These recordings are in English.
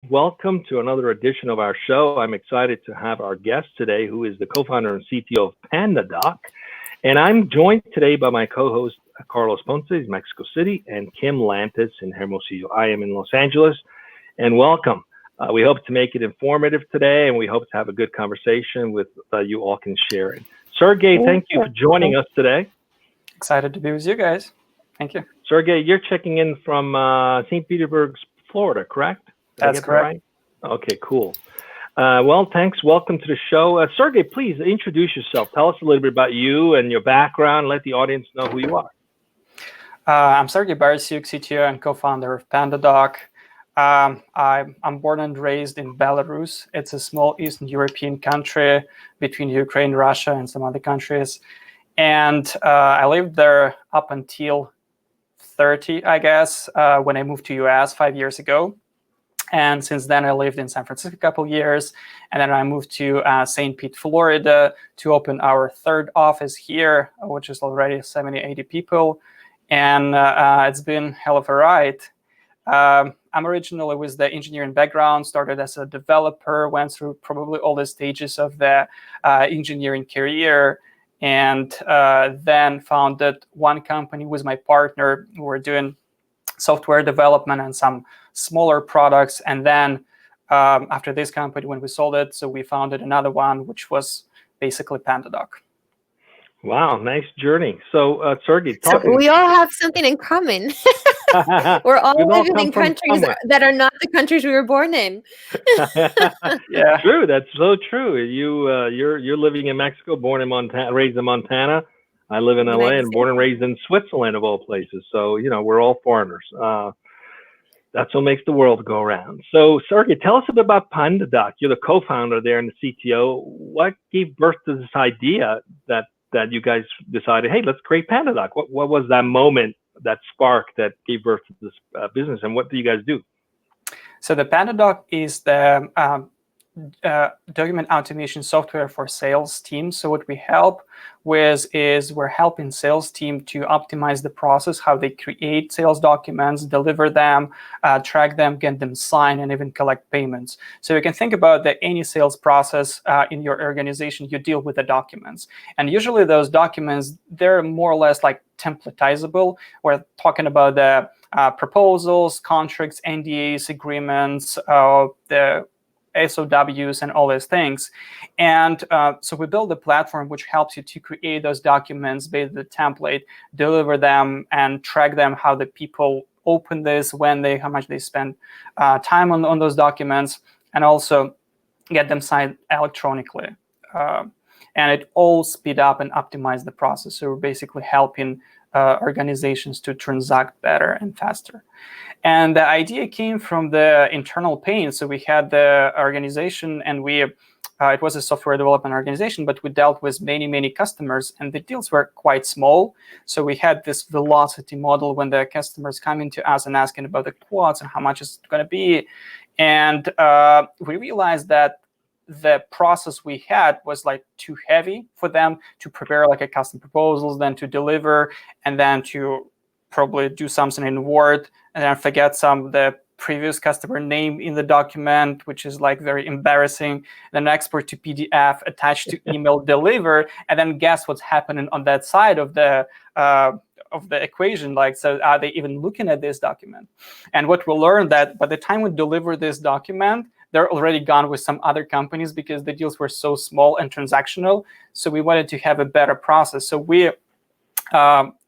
Welcome to another edition of our show. I'm excited to have our guest today, who is the co-founder and CTO of PandaDoc. And I'm joined today by my co-host, Carlos Ponce, in Mexico City, and Kim Lantis in Hermosillo. I am in Los Angeles, and welcome. We hope to make it informative today, and we hope to have a good conversation with you all can share it. Sergey, thank you for joining us today. Excited to be with you guys. Thank you. Sergey, you're checking in from St. Petersburg, Florida, correct? That's correct. Right? Okay, cool. Well, thanks. Welcome to the show. Sergey, please introduce yourself. Tell us a little bit about you and your background. Let the audience know who you are. I'm Sergey Barysyuk, CTO and co-founder of PandaDoc. I'm born and raised in Belarus. It's a small Eastern European country between Ukraine, Russia, and some other countries. And I lived there up until 30, I guess, when I moved to US 5 years ago. And since then, I lived in San Francisco a couple of years. And then I moved to St. Pete, Florida to open our third office here, which is already 70, 80 people. And it's been hell of a ride. I'm originally with the engineering background, started as a developer, went through probably all the stages of the engineering career, and then founded one company with my partner. We were doing software development and some smaller products. And then after this company, when we sold it, so we founded another one, which was basically PandaDoc. Wow, nice journey. So, Sergey, we all have something in common. We're all living in countries that are not the countries we were born in. Yeah, true. That's so true. You're living in Mexico, born in Montana, raised in Montana. I live in LA and born and raised in Switzerland, of all places. So, we're all foreigners. That's what makes the world go around. So, Sergey, tell us a bit about PandaDoc. You're the co-founder there and the CTO. What gave birth to this idea that you guys decided, hey, let's create PandaDoc? What was that moment, that spark that gave birth to this business, and what do you guys do? So the PandaDoc is the document automation software for sales teams. So what we help with is we're helping sales team to optimize the process, how they create sales documents, deliver them, track them, get them signed, and even collect payments. So you can think about that any sales process in your organization, you deal with the documents. And usually those documents, they're more or less like templatizable. We're talking about the proposals, contracts, NDAs, agreements, the SOWs and all these things. And so we build a platform which helps you to create those documents based on the template, deliver them, and track them, how the people open this, how much they spend time on those documents, and also get them signed electronically. And it all speed up and optimize the process. So we're basically helping organizations to transact better and faster. And the idea came from the internal pain. So we had the organization, and it was a software development organization, but we dealt with many customers, and the deals were quite small. So we had this velocity model when the customers coming to us and asking about the quotes and how much it's going to be. And we realized that the process we had was like too heavy for them to prepare like a custom proposals, then to deliver, and then to probably do something in Word, and then forget the previous customer name in the document, which is like very embarrassing. Then export to PDF, attach to email, deliver, and then guess what's happening on that side of the equation. Like, so are they even looking at this document? And what we learned that by the time we deliver this document, they're already gone with some other companies because the deals were so small and transactional. So we wanted to have a better process. So we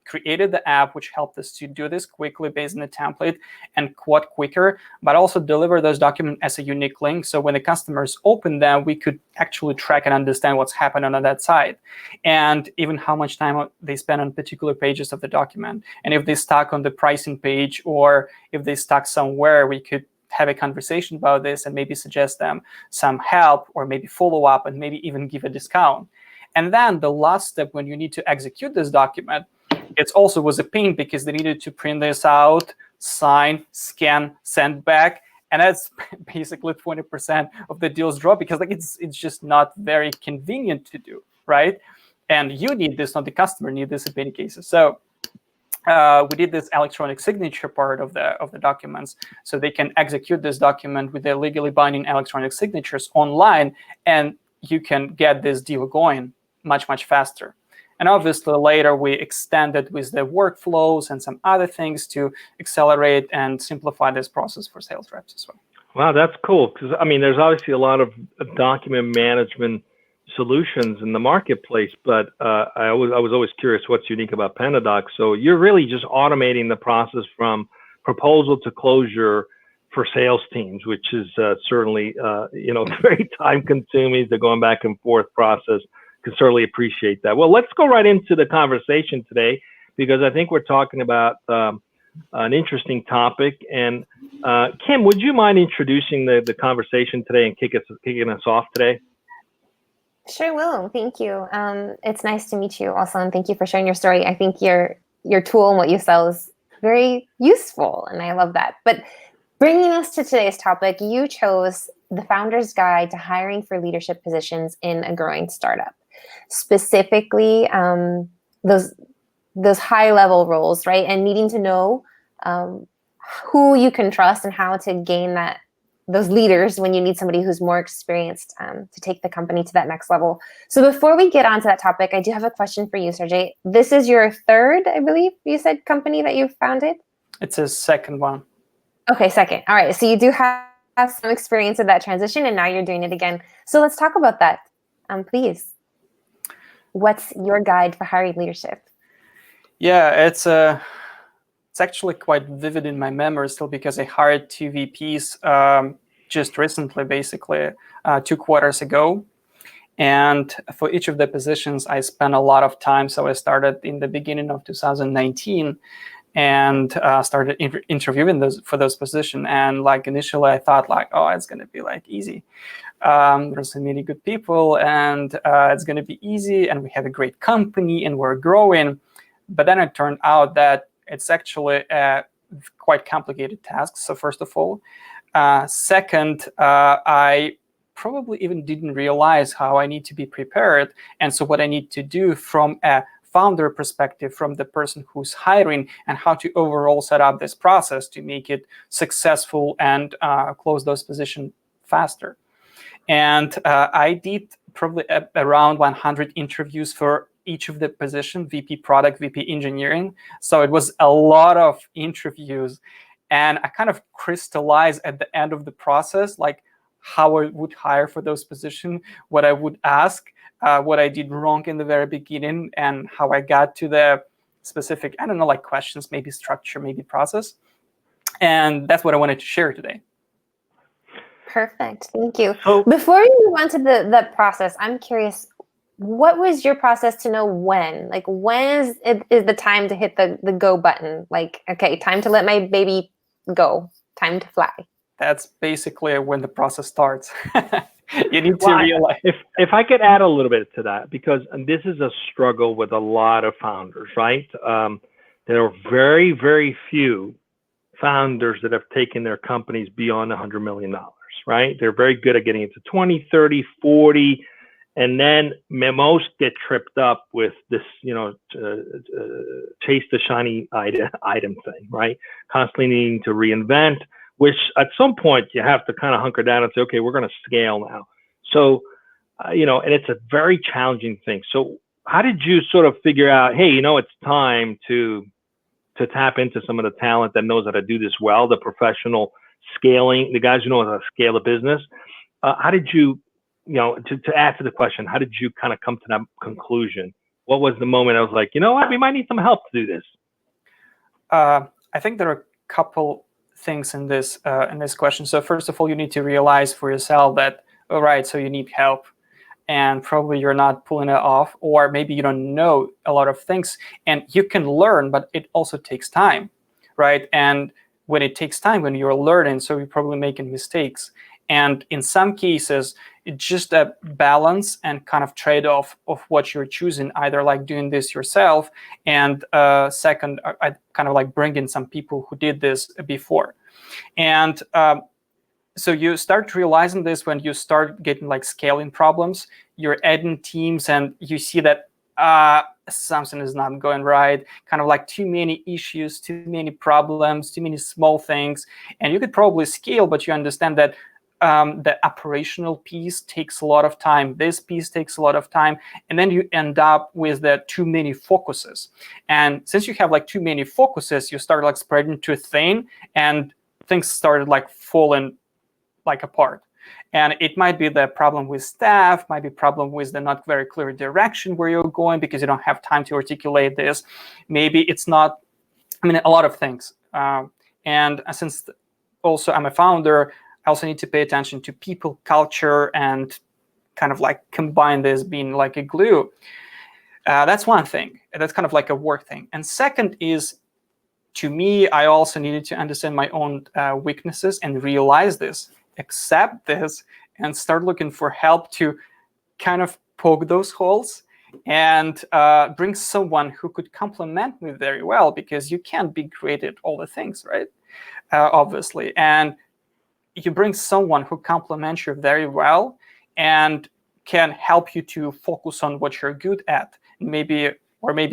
created the app, which helped us to do this quickly based on the template and quote quicker, but also deliver those documents as a unique link. So when the customers open them, we could actually track and understand what's happening on that side, and even how much time they spend on particular pages of the document. And if they stuck on the pricing page, or if they stuck somewhere, we could have a conversation about this and maybe suggest them some help, or maybe follow up, and maybe even give a discount. And then the last step, when you need to execute this document, it also was a pain because they needed to print this out, sign, scan, send back. And that's basically 20% of the deals drop, because like it's just not very convenient to do, right? And you need this, not the customer need this in many cases. So we did this electronic signature part of the documents, so they can execute this document with their legally binding electronic signatures online, and you can get this deal going much faster. And obviously later we extended with the workflows and some other things to accelerate and simplify this process for sales reps as well. Wow, that's cool. Because I mean, there's obviously a lot of document management solutions in the marketplace, but I was always curious what's unique about PandaDoc. So you're really just automating the process from proposal to closure for sales teams, which is certainly very time consuming. The going back and forth process. Can certainly appreciate that. Well, let's go right into the conversation today, because I think we're talking about an interesting topic. And Kim, would you mind introducing the conversation today and kicking us off today? Sure will. Thank you. It's nice to meet you also, and thank you for sharing your story. I think your tool and what you sell is very useful, and I love that. But bringing us to today's topic, you chose the Founder's Guide to Hiring for Leadership Positions in a Growing Startup. Specifically, those high-level roles, right? And needing to know who you can trust and how to gain those leaders when you need somebody who's more experienced to take the company to that next level. So before we get onto that topic, I do have a question for you, Sergey. This is your third, I believe you said, company that you've founded? It's a second one. Okay, second. All right. So you do have some experience in that transition, and now you're doing it again. So let's talk about that, please. What's your guide for hiring leadership? Yeah, it's actually quite vivid in my memory still, because I hired 2 VPs just recently, basically 2 quarters ago. And for each of the positions, I spent a lot of time. So I started in the beginning of 2019 and started interviewing for those positions. And like initially I thought oh, it's going to be like easy. There's so many good people, and it's going to be easy, and we have a great company, and we're growing. But then it turned out that it's actually a quite complicated task. So first of all, second, I probably even didn't realize how I need to be prepared. And so what I need to do from a founder perspective, from the person who's hiring, and how to overall set up this process to make it successful and close those positions faster. And I did probably around 100 interviews for each of the positions, VP product, VP engineering. So it was a lot of interviews. And I kind of crystallized at the end of the process, like how I would hire for those positions, what I would ask, what I did wrong in the very beginning, and how I got to the specific, I don't know, like questions, maybe structure, maybe process. And that's what I wanted to share today. Perfect. Thank you. Before you move on to the process, I'm curious, what was your process to know when? Like, when is the time to hit the go button? Like, okay, time to let my baby go, time to fly. That's basically when the process starts. You need to realize. If I could add a little bit to that, because this is a struggle with a lot of founders, right? There are very, very few founders that have taken their companies beyond $100 million. Right? They're very good at getting into 20, 30, 40, and then most get tripped up with this, chase the shiny item thing, right? Constantly needing to reinvent, which at some point you have to kind of hunker down and say, okay, we're going to scale now. So, and it's a very challenging thing. So how did you sort of figure out, hey, it's time to tap into some of the talent that knows how to do this well, the professional scaling, the guys who know how to scale a business? How did you, to answer the question, how did you kind of come to that conclusion? What was the moment I was like, you know what, we might need some help to do this? I think there are a couple things in this question. So first of all, you need to realize for yourself that, all right, so you need help, and probably you're not pulling it off, or maybe you don't know a lot of things, and you can learn, but it also takes time, right? And when it takes time, when you're learning, so you're probably making mistakes. And in some cases, it's just a balance and kind of trade-off of what you're choosing, either like doing this yourself, and second, I kind of like bring in some people who did this before. And so you start realizing this when you start getting like scaling problems. You're adding teams, and you see that something is not going right, kind of like too many issues, too many problems, too many small things. And you could probably scale, but you understand that the operational piece takes a lot of time. This piece takes a lot of time. And then you end up with the too many focuses. And since you have like too many focuses, you start like spreading too thin, and things started like falling like apart. And it might be the problem with staff, might be problem with the not very clear direction where you're going because you don't have time to articulate this. Maybe it's not, I mean, a lot of things. And since also I'm a founder, I also need to pay attention to people, culture, and kind of like combine this being like a glue. That's one thing. That's kind of like a work thing. And second is, to me, I also needed to understand my own weaknesses and realize this, accept this, and start looking for help to kind of poke those holes and bring someone who could complement me very well, because you can't be great at all the things, right? Obviously. And you bring someone who complements you very well and can help you to focus on what you're good at, maybe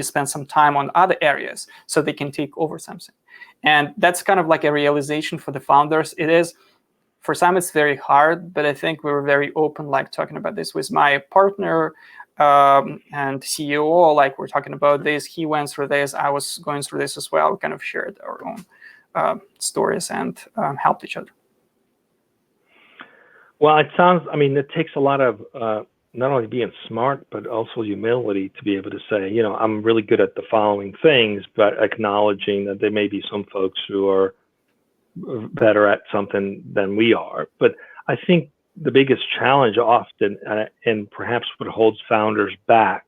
spend some time on other areas so they can take over something. And that's kind of like a realization for the founders. It is, for some, it's very hard, but I think we were very open, like talking about this with my partner and CEO, like we're talking about this. He went through this, I was going through this as well. We kind of shared our own stories and helped each other. Well, it sounds, I mean, it takes a lot of not only being smart, but also humility to be able to say, you know, I'm really good at the following things, but acknowledging that there may be some folks who are better at something than we are. But I think the biggest challenge often, and perhaps what holds founders back,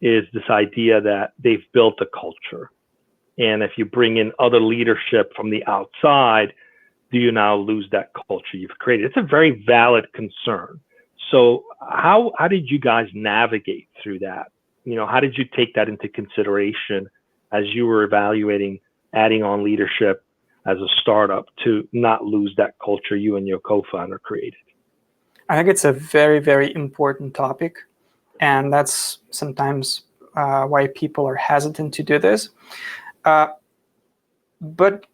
is this idea that they've built a culture. And if you bring in other leadership from the outside, do you now lose that culture you've created? It's a very valid concern. So how did you guys navigate through that? You know, how did you take that into consideration as you were evaluating adding on leadership as a startup to not lose that culture you and your co-founder created? I think it's a very, very important topic. And that's sometimes why people are hesitant to do this. But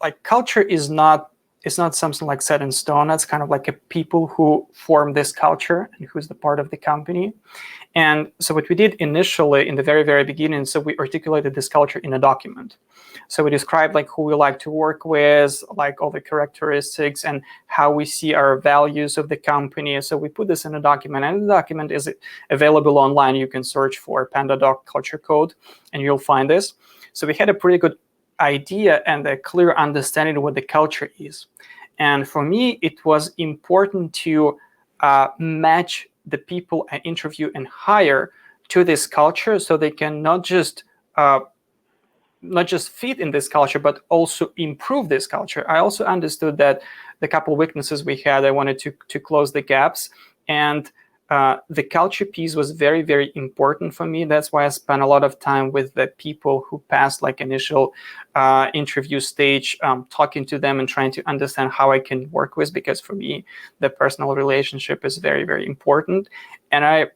like culture is not, it's not something like set in stone. That's kind of like a people who form this culture and who's the part of the company. And so what we did initially in the very, very beginning, so we articulated this culture in a document. So we described like who we like to work with, like all the characteristics and how we see our values of the company. So we put this in a document, and the document is available online. You can search for PandaDoc Culture Code and you'll find this. So we had a pretty good idea and a clear understanding of what the culture is. And for me, it was important to match the people I interview and hire to this culture, so they can not just fit in this culture, but also improve this culture. I also understood that the couple of weaknesses we had, I wanted to close the gaps. And the culture piece was very, very important for me. That's why I spent a lot of time with the people who passed like initial interview stage, talking to them and trying to understand how I can work with, because for me, the personal relationship is very, very important. And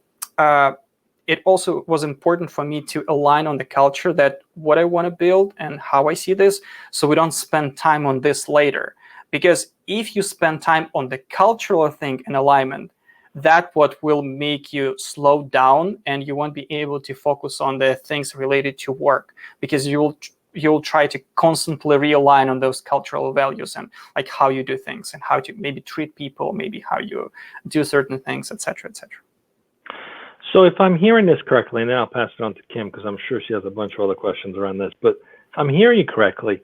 it also was important for me to align on the culture, that what I want to build and how I see this, so we don't spend time on this later. Because if you spend time on the cultural thing and alignment, that's what will make you slow down, and you won't be able to focus on the things related to work, because you'll try to constantly realign on those cultural values and like how you do things and how to maybe treat people, maybe how you do certain things, etc., etc. So if I'm hearing this correctly, and then I'll pass it on to Kim, because I'm sure she has a bunch of other questions around this, but if I'm hearing you correctly,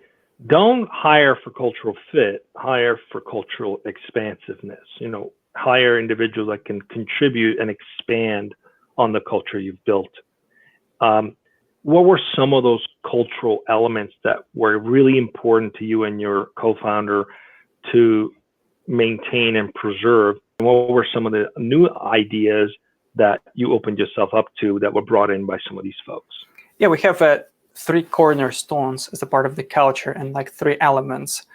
don't hire for cultural fit, hire for cultural expansiveness. You know, hire individuals that can contribute and expand on the culture you've built. What were some of those cultural elements that were really important to you and your co-founder to maintain and preserve? And what were some of the new ideas that you opened yourself up to that were brought in by some of these folks? Yeah, we have 3 cornerstones as a part of the culture, and like 3 elements.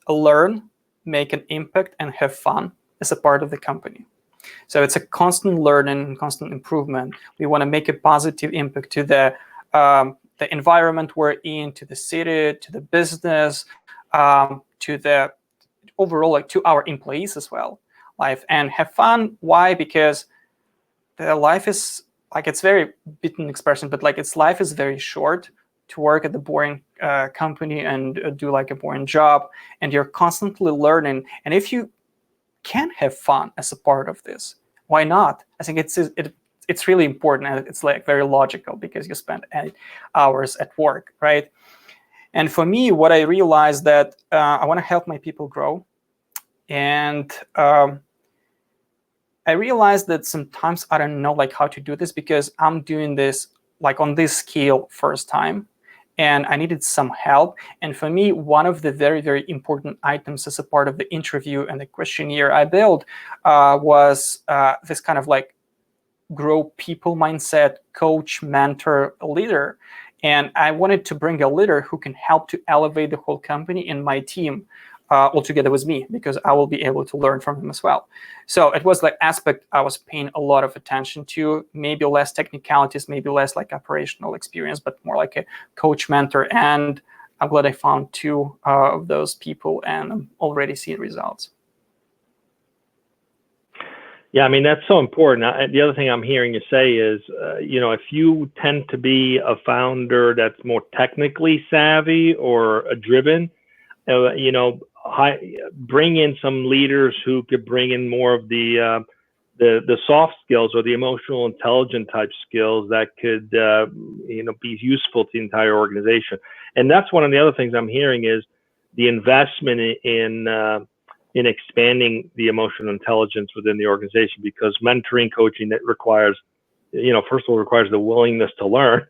Learn, make an impact, and have fun as a part of the company. So it's a constant learning, constant improvement. We want to make a positive impact to the environment we're in, to the city, to the business, to the overall, like to our employees as well, life, and have fun. Why? Because the life is like, it's very beaten expression, but like life is very short to work at the boring company and do like a boring job, and you're constantly learning. And if you can have fun as a part of this, why not? I think it's really important, and it's like very logical, because you spend 8 hours at work, right? And for me, what I realized that I want to help my people grow, and I realized that sometimes I don't know like how to do this, because I'm doing this like on this scale first time, and I needed some help. And for me, one of the very, very important items as a part of the interview and the questionnaire I built was this kind of like grow people mindset, coach, mentor, leader. And I wanted to bring a leader who can help to elevate the whole company and my team all together with me, because I will be able to learn from him as well. So it was like aspect I was paying a lot of attention to, maybe less technicalities, maybe less like operational experience, but more like a coach, mentor. And I'm glad I found 2 of those people, and I'm already seeing results. Yeah, I mean, that's so important. The other thing I'm hearing you say is, if you tend to be a founder that's more technically savvy or driven, bring in some leaders who could bring in more of the soft skills or the emotional intelligence type skills that could be useful to the entire organization. And that's one of the other things I'm hearing is the investment in expanding the emotional intelligence within the organization, because mentoring, coaching, that requires, first of all, requires the willingness to learn.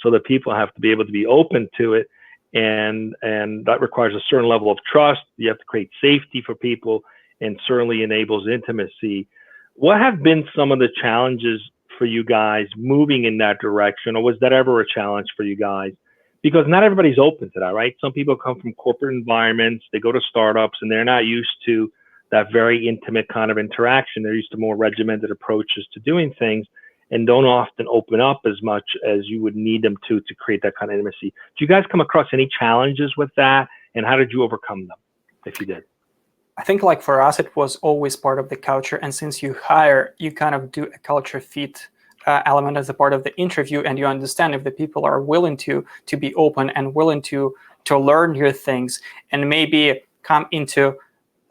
So that people have to be able to be open to it. And that requires a certain level of trust. You have to create safety for people, and certainly enables intimacy. What have been some of the challenges for you guys moving in that direction, or was that ever a challenge for you guys? Because not everybody's open to that, right? Some people come from corporate environments, they go to startups, and they're not used to that very intimate kind of interaction. They're used to more regimented approaches to doing things, and don't often open up as much as you would need them to create that kind of intimacy. Do you guys come across any challenges with that, and how did you overcome them, if you did? I think like for us, it was always part of the culture. And since you hire, you kind of do a culture fit element as a part of the interview, and you understand if the people are willing to be open and willing to learn new things, and maybe come into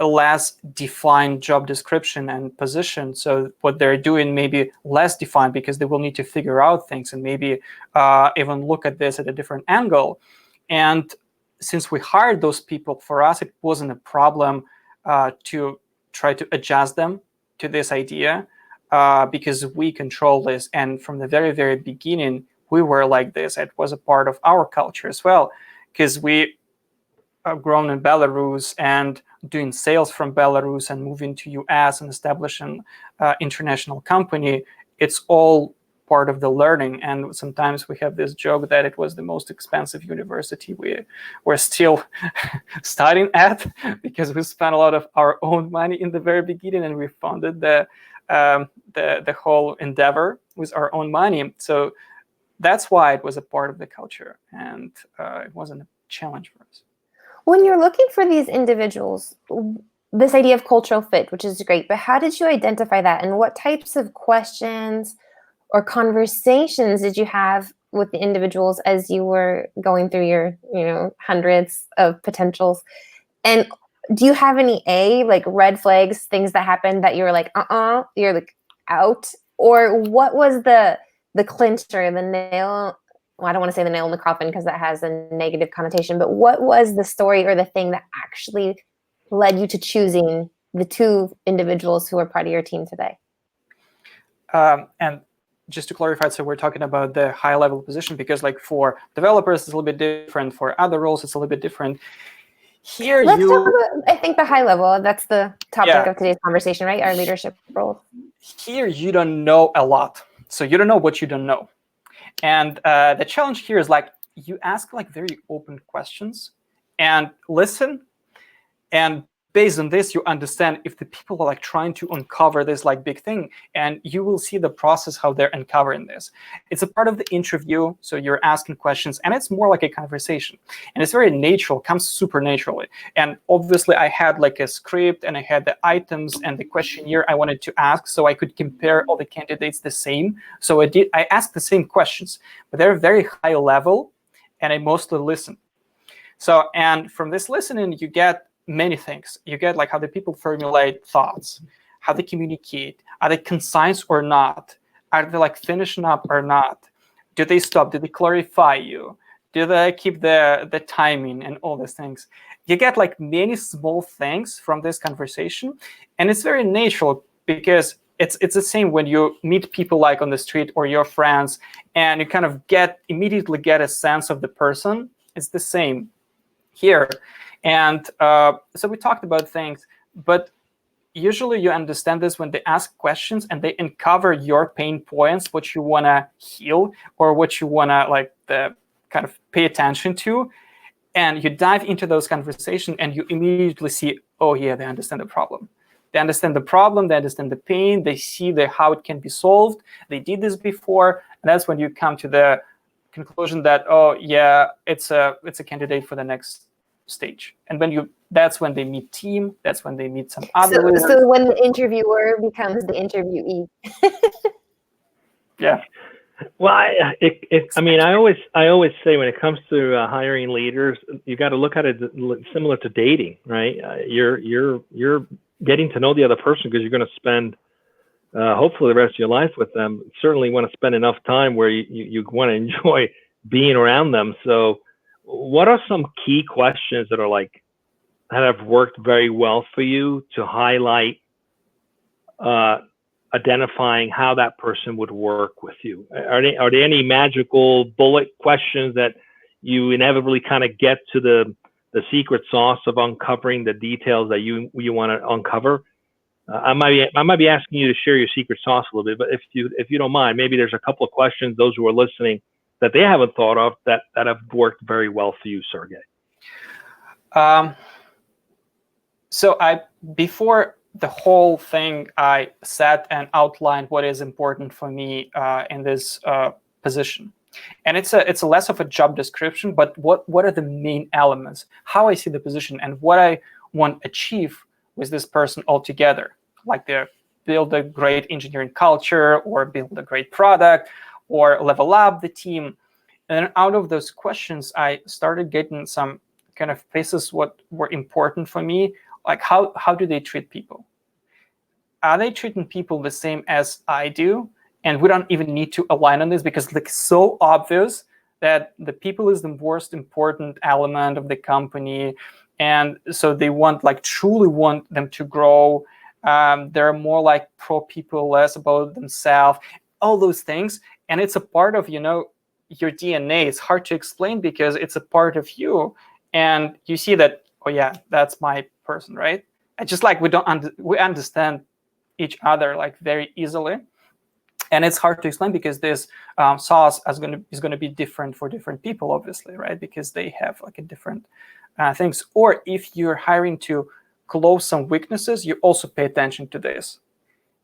a less defined job description and position. So what they're doing may be less defined, because they will need to figure out things and maybe even look at this at a different angle. And since we hired those people, for us, it wasn't a problem to try to adjust them to this idea, because we control this. And from the very, very beginning, we were like this. It was a part of our culture as well, because we have grown in Belarus and doing sales from Belarus and moving to US and establishing international company. It's all part of the learning. And sometimes we have this joke that it was the most expensive university we were still studying at, because we spent a lot of our own money in the very beginning, and we funded the whole endeavor with our own money. So that's why it was a part of the culture, and it wasn't a challenge for us. When you're looking for these individuals, this idea of cultural fit, which is great, but how did you identify that, and what types of questions or conversations did you have with the individuals as you were going through your, hundreds of potentials? And do you have any like red flags, things that happened that you were like, you're like out? Or what was the clincher, the nail? Well, I don't want to say the nail in the coffin, because that has a negative connotation, but what was the story or the thing that actually led you to choosing the 2 individuals who are part of your team today? And just to clarify, so we're talking about the high level position, because like for developers, it's a little bit different. For other roles, it's a little bit different. Here, Let's talk about, I think, the high level. That's the topic of today's conversation, right? Our leadership role. Here, you don't know a lot. So you don't know what you don't know. And the challenge here is like you ask like very open questions and listen, and based on this, you understand if the people are like trying to uncover this like big thing, and you will see the process how they're uncovering this. It's a part of the interview, so you're asking questions, and it's more like a conversation, and it's very natural, comes super naturally. And obviously, I had like a script, and I had the items and the questionnaire I wanted to ask, so I could compare all the candidates the same. So I asked the same questions, but they're very high level, and I mostly listen. So, and from this listening, you get many things. You get like how the people formulate thoughts, how they communicate, are they concise or not, are they like finishing up or not, do they stop, do they clarify you, do they keep the timing, and all these things. You get like many small things from this conversation, and it's very natural because it's the same when you meet people like on the street or your friends, and you kind of immediately get a sense of the person. It's the same here. And so we talked about things, but usually you understand this when they ask questions and they uncover your pain points, what you want to heal or what you want to like kind of pay attention to. And you dive into those conversations and you immediately see, oh yeah, they understand the problem. They understand the problem, they understand the pain, they see how it can be solved. They did this before. And that's when you come to the conclusion that, oh yeah, it's a candidate for the next stage. And that's when they meet team, that's when they meet some other so when the interviewer becomes the interviewee. Yeah. Well, I mean, I always say when it comes to hiring leaders, you got to look at it similar to dating, right? You're getting to know the other person because you're going to spend hopefully the rest of your life with them. Certainly want to spend enough time where you want to enjoy being around them. So what are some key questions that have worked very well for you to highlight identifying how that person would work with you? Are there any magical bullet questions that you inevitably kind of get to the secret sauce of uncovering the details that you want to uncover? I might be asking you to share your secret sauce a little bit, but if you don't mind, maybe there's a couple of questions those who are listening that they haven't thought of that have worked very well for you, Sergey. So before the whole thing, I sat and outlined what is important for me in this position. And it's a less of a job description, but what are the main elements, how I see the position, and what I want to achieve with this person altogether, like they build a great engineering culture or build a great product or level up the team. And out of those questions, I started getting some kind of pieces what were important for me, like how do they treat people? Are they treating people the same as I do? And we don't even need to align on this because it's like so obvious that the people is the most important element of the company. And so they truly want them to grow. They're more like pro people, less about themselves, all those things. And it's a part of, your DNA. It's hard to explain because it's a part of you. And you see that, oh yeah, that's my person, right? It's just like we understand each other like very easily. And it's hard to explain because this sauce is going to be different for different people, obviously, right? Because they have like a different things. Or if you're hiring to close some weaknesses, you also pay attention to this.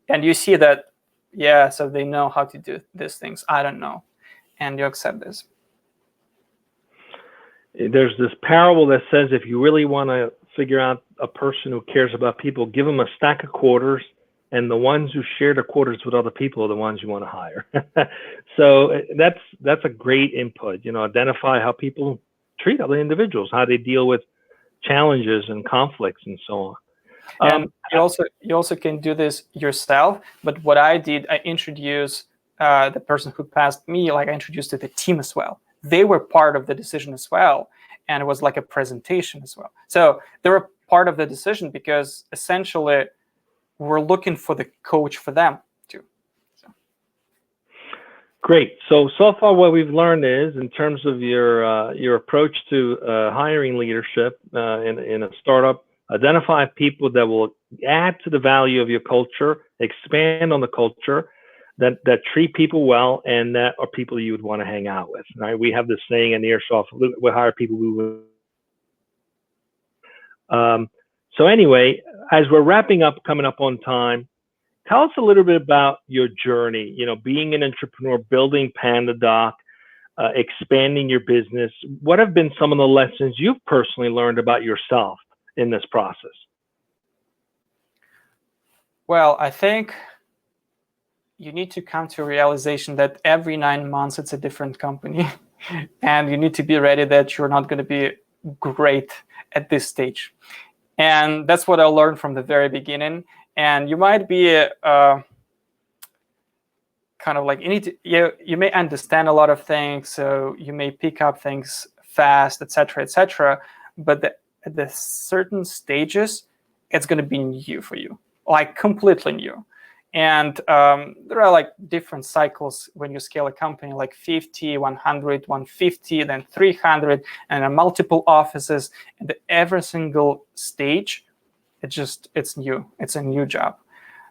And you see that, yeah, so they know how to do these things. I don't know. And you accept this. There's this parable that says if you really want to figure out a person who cares about people, give them a stack of quarters, and the ones who share the quarters with other people are the ones you want to hire. So that's a great input. Identify how people treat other individuals, how they deal with challenges and conflicts and so on. And you also can do this yourself. But what I did, I introduced the person who passed me, I introduced to the team as well. They were part of the decision as well. And it was like a presentation as well. So they were part of the decision because essentially we're looking for the coach for them too. So. Great. So far what we've learned is in terms of your approach to hiring leadership in a startup, identify people that will add to the value of your culture, expand on the culture, that treat people well, and that are people you would want to hang out with. Right? We have this saying in Airsoft: we hire people we would. So anyway, as we're wrapping up, coming up on time, tell us a little bit about your journey, being an entrepreneur, building PandaDoc, expanding your business. What have been some of the lessons you've personally learned about yourself in this process? Well, I think you need to come to a realization that every 9 months it's a different company. And you need to be ready that you're not going to be great at this stage. And that's what I learned from the very beginning. And you might be kind of like, you may understand a lot of things, so you may pick up things fast, etc., etc. But at the certain stages, it's going to be new for you, like completely new. And there are like different cycles when you scale a company, like 50, 100, 150, then 300, and multiple offices. And every single stage, it's new. It's a new job.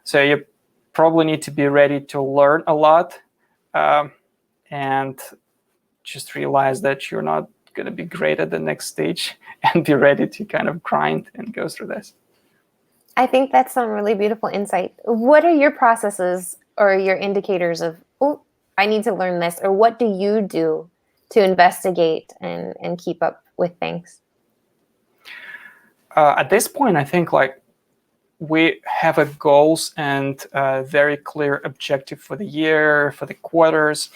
So you probably need to be ready to learn a lot, and just realize that you're not going to be great at the next stage, and be ready to kind of grind and go through this. I think that's some really beautiful insight. What are your processes or your indicators of, oh, I need to learn this, or what do you do to investigate and keep up with things? At this point, I think like we have a goals and a very clear objective for the year, for the quarters.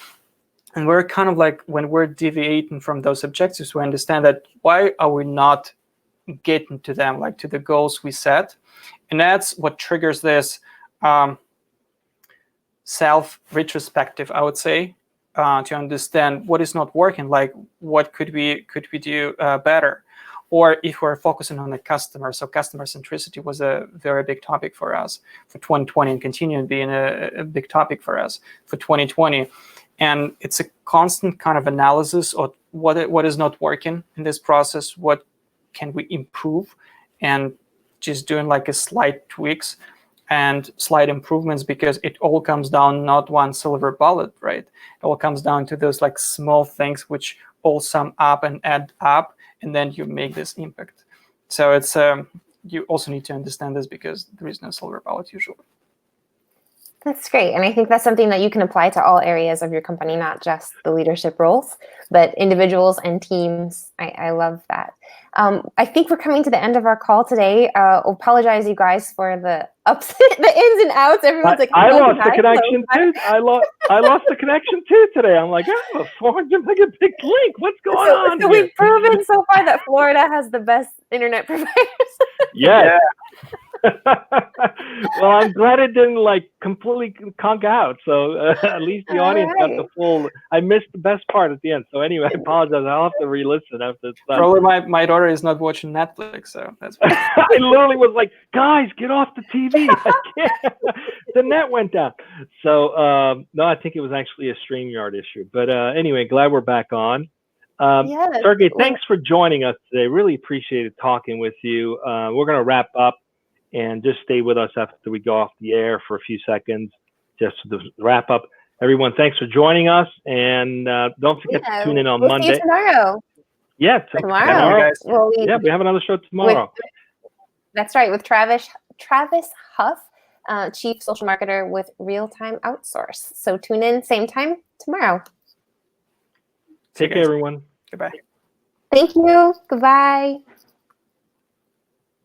And we're kind of like, when we're deviating from those objectives, we understand that why are we not getting to them, like to the goals we set. And that's what triggers this self-retrospective, I would say, to understand what is not working, like what could we do better. Or if we're focusing on the customer, so customer centricity was a very big topic for us for 2020 and continuing being a big topic for us for 2020. And it's a constant kind of analysis of what is not working in this process, what can we improve, and just doing like a slight tweaks and slight improvements, because it all comes down not one silver bullet, right? It all comes down to those like small things which all sum up and add up, and then you make this impact. So it's you also need to understand this, because there is no silver bullet usually. That's great. And I think that's something that you can apply to all areas of your company, not just the leadership roles, but individuals and teams. I love that. I think we're coming to the end of our call today. Apologize, you guys, for the ups, the ins and outs. Everyone's like, I lost the connection too. I lost the connection too today. I'm like, oh, a 400 megabit link. What's going on? So we've proven so far that Florida has the best internet providers. Yeah. Well, I'm glad it didn't like completely conk out. So at least the audience got the full. I missed the best part at the end. So anyway, I apologize. I'll have to re-listen after it's done. Probably my daughter is not watching Netflix, so that's fine. I literally was like, guys, get off the TV. I can't. The net went down. So no, I think it was actually a StreamYard issue. But anyway, glad we're back on. Yes. Sergey, thanks for joining us today. Really appreciated talking with you. We're going to wrap up. And just stay with us after we go off the air for a few seconds, just to wrap up. Everyone, thanks for joining us. And don't forget to tune in on Monday. See you tomorrow. Yeah, tomorrow. Well, we have another show tomorrow. That's right, with Travis Huff, Chief Social Marketer with Real Time Outsource. So tune in, same time tomorrow. Take care, everyone. Goodbye. Thank you. Goodbye.